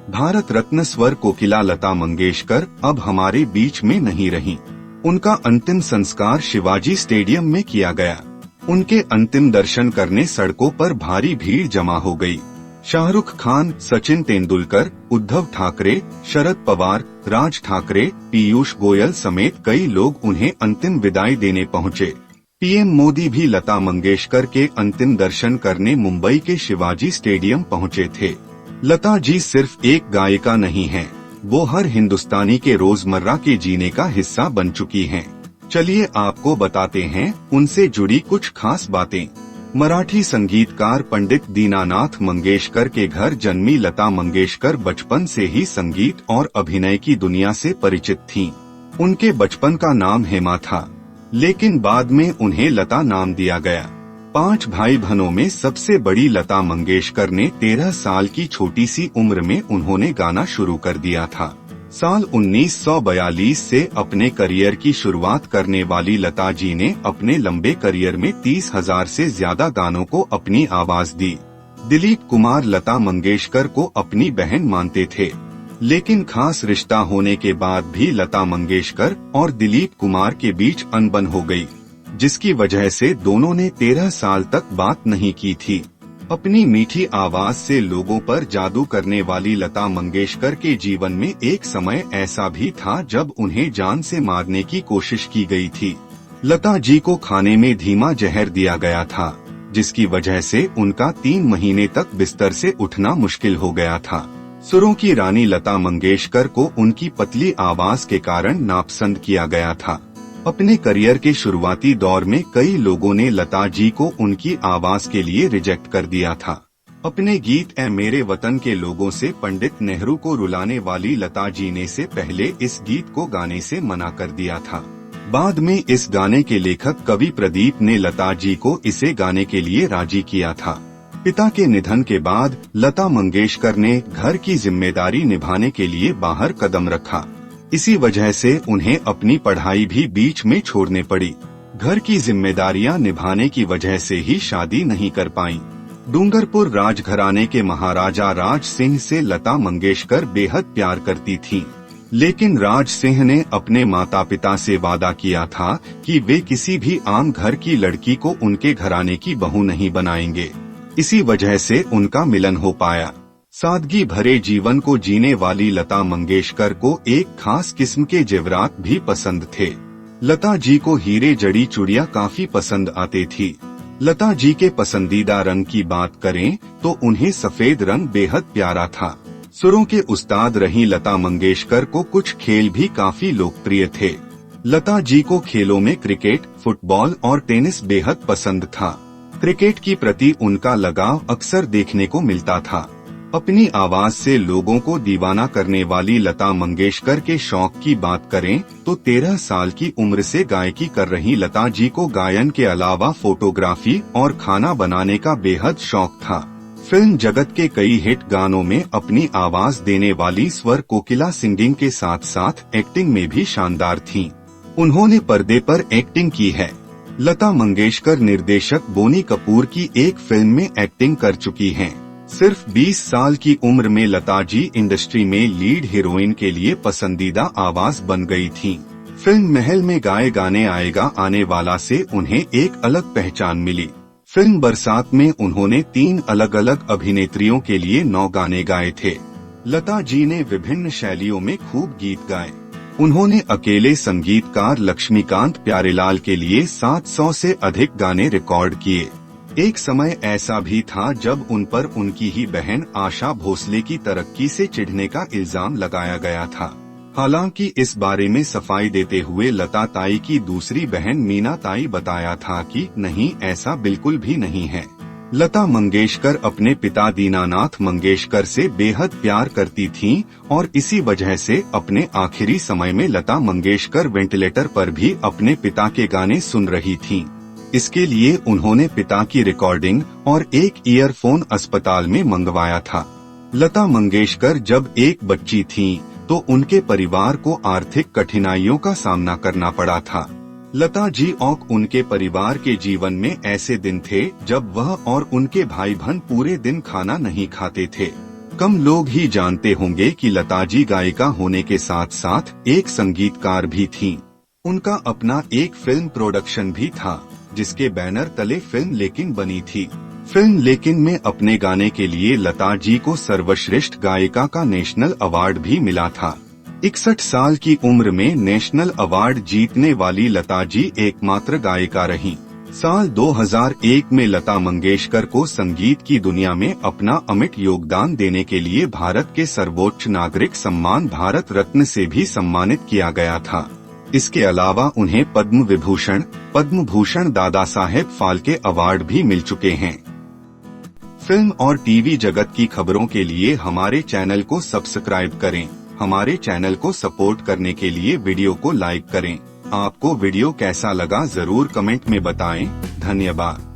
भारत रत्न स्वर कोकिला लता मंगेशकर अब हमारे बीच में नहीं रहीं। उनका अंतिम संस्कार शिवाजी स्टेडियम में किया गया। उनके अंतिम दर्शन करने सड़कों पर भारी भीड़ जमा हो गई। शाहरुख खान, सचिन तेंदुलकर, उद्धव ठाकरे, शरद पवार, राज ठाकरे, पीयूष गोयल समेत कई लोग उन्हें अंतिम विदाई देने पहुंचे। पीएम मोदी भी लता मंगेशकर के अंतिम दर्शन करने मुंबई के शिवाजी स्टेडियम पहुंचे थे। लता जी सिर्फ एक गायिका नहीं हैं, वो हर हिंदुस्तानी के रोजमर्रा के जीने का हिस्सा बन चुकी हैं। चलिए आपको बताते हैं उनसे जुड़ी कुछ खास बातें। मराठी संगीतकार पंडित दीनानाथ मंगेशकर के घर जन्मी लता मंगेशकर बचपन से ही संगीत और अभिनय की दुनिया से परिचित थीं। उनके बचपन का नाम हेमा था, लेकिन बाद में उन्हें लता नाम दिया गया। 5 भाई बहनों में सबसे बड़ी लता मंगेशकर ने 13 साल की छोटी सी उम्र में उन्होंने गाना शुरू कर दिया था। साल 1942 से अपने करियर की शुरुआत करने वाली लता जी ने अपने लंबे करियर में 30,000 से ज्यादा गानों को अपनी आवाज दी। दिलीप कुमार लता मंगेशकर को अपनी बहन मानते थे, लेकिन खास रिश्ता होने के बाद भी लता मंगेशकर और दिलीप कुमार के बीच अनबन हो गई, जिसकी वजह से दोनों ने 13 साल तक बात नहीं की थी। अपनी मीठी आवाज से लोगों पर जादू करने वाली लता मंगेशकर के जीवन में एक समय ऐसा भी था जब उन्हें जान से मारने की कोशिश की गई थी। लता जी को खाने में धीमा जहर दिया गया था, जिसकी वजह से उनका 3 महीने तक बिस्तर से उठना मुश्किल हो गया था। सुरों की रानी लता मंगेशकर को उनकी पतली आवाज के कारण नापसंद किया गया था। अपने करियर के शुरुआती दौर में कई लोगों ने लता जी को उनकी आवाज के लिए रिजेक्ट कर दिया था। अपने गीत ए मेरे वतन के लोगों से पंडित नेहरू को रुलाने वाली लता जी ने से पहले इस गीत को गाने से मना कर दिया था। बाद में इस गाने के लेखक कवि प्रदीप ने लता जी को इसे गाने के लिए राजी किया था। पिता के निधन के बाद लता मंगेशकर ने घर की जिम्मेदारी निभाने के लिए बाहर कदम रखा। इसी वजह से उन्हें अपनी पढ़ाई भी बीच में छोड़ने पड़ी। घर की जिम्मेदारियां निभाने की वजह से ही शादी नहीं कर पाईं। डूंगरपुर राजघराने के महाराजा राज सिंह से लता मंगेशकर बेहद प्यार करती थीं, लेकिन राज सिंह ने अपने माता पिता से वादा किया था कि वे किसी भी आम घर की लड़की को उनके घराने की बहू नहीं बनाएंगे। इसी वजह से उनका मिलन हो पाया। सादगी भरे जीवन को जीने वाली लता मंगेशकर को एक खास किस्म के जेवरात भी पसंद थे। लता जी को हीरे जड़ी चूड़ियां काफी पसंद आते थी। लता जी के पसंदीदा रंग की बात करें तो उन्हें सफेद रंग बेहद प्यारा था। सुरों के उस्ताद रही लता मंगेशकर को कुछ खेल भी काफी लोकप्रिय थे। लता जी को खेलों में क्रिकेट, फुटबॉल और टेनिस बेहद पसंद था। क्रिकेट की प्रति उनका लगाव अक्सर देखने को मिलता था। अपनी आवाज से लोगों को दीवाना करने वाली लता मंगेशकर के शौक की बात करें तो 13 साल की उम्र से गायकी कर रही लता जी को गायन के अलावा फोटोग्राफी और खाना बनाने का बेहद शौक था। फिल्म जगत के कई हिट गानों में अपनी आवाज देने वाली स्वर कोकिला सिंगिंग के साथ साथ एक्टिंग में भी शानदार थीं। उन्होंने पर्दे पर एक्टिंग की है। लता मंगेशकर निर्देशक बोनी कपूर की एक फिल्म में एक्टिंग कर चुकी हैं। सिर्फ 20 साल की उम्र में लता जी इंडस्ट्री में लीड हीरोइन के लिए पसंदीदा आवाज बन गई थीं। फिल्म महल में गाए गाने आएगा आने वाला से उन्हें एक अलग पहचान मिली। फिल्म बरसात में उन्होंने 3 अलग अलग अभिनेत्रियों के लिए 9 गाने गाए थे। लता जी ने विभिन्न शैलियों में खूब गीत गाए। उन्होंने अकेले संगीतकार लक्ष्मीकांत प्यारेलाल के लिए 700 से अधिक गाने रिकॉर्ड किए। एक समय ऐसा भी था जब उन पर उनकी ही बहन आशा भोसले की तरक्की से चिढ़ने का इल्जाम लगाया गया था। हालांकि इस बारे में सफाई देते हुए लता ताई की दूसरी बहन मीना ताई बताया था कि नहीं, ऐसा बिल्कुल भी नहीं है। लता मंगेशकर अपने पिता दीनानाथ मंगेशकर से बेहद प्यार करती थीं और इसी वजह से अपने आखिरी समय में लता मंगेशकर वेंटिलेटर पर भी अपने पिता के गाने सुन रही थीं। इसके लिए उन्होंने पिता की रिकॉर्डिंग और एक ईयरफोन अस्पताल में मंगवाया था। लता मंगेशकर जब एक बच्ची थीं, तो उनके परिवार को आर्थिक कठिनाइयों का सामना करना पड़ा था। लता जी और उनके परिवार के जीवन में ऐसे दिन थे जब वह और उनके भाई बहन पूरे दिन खाना नहीं खाते थे। कम लोग ही जानते होंगे कि लता जी गायिका होने के साथ साथ एक संगीतकार भी थीं। उनका अपना एक फिल्म प्रोडक्शन भी था, जिसके बैनर तले फिल्म लेकिन बनी थी। फिल्म लेकिन में अपने गाने के लिए लता जी को सर्वश्रेष्ठ गायिका का नेशनल अवार्ड भी मिला था। 61 साल की उम्र में नेशनल अवार्ड जीतने वाली लता जी एकमात्र गायिका रहीं। साल 2001 में लता मंगेशकर को संगीत की दुनिया में अपना अमिट योगदान देने के लिए भारत के सर्वोच्च नागरिक सम्मान भारत रत्न से भी सम्मानित किया गया था। इसके अलावा उन्हें पद्म विभूषण, पद्म भूषण, दादा साहेब फाल्के अवार्ड भी मिल चुके हैं। फिल्म और टीवी जगत की खबरों के लिए हमारे चैनल को सब्सक्राइब करें। हमारे चैनल को सपोर्ट करने के लिए वीडियो को लाइक करें। आपको वीडियो कैसा लगा जरूर कमेंट में बताएं। धन्यवाद।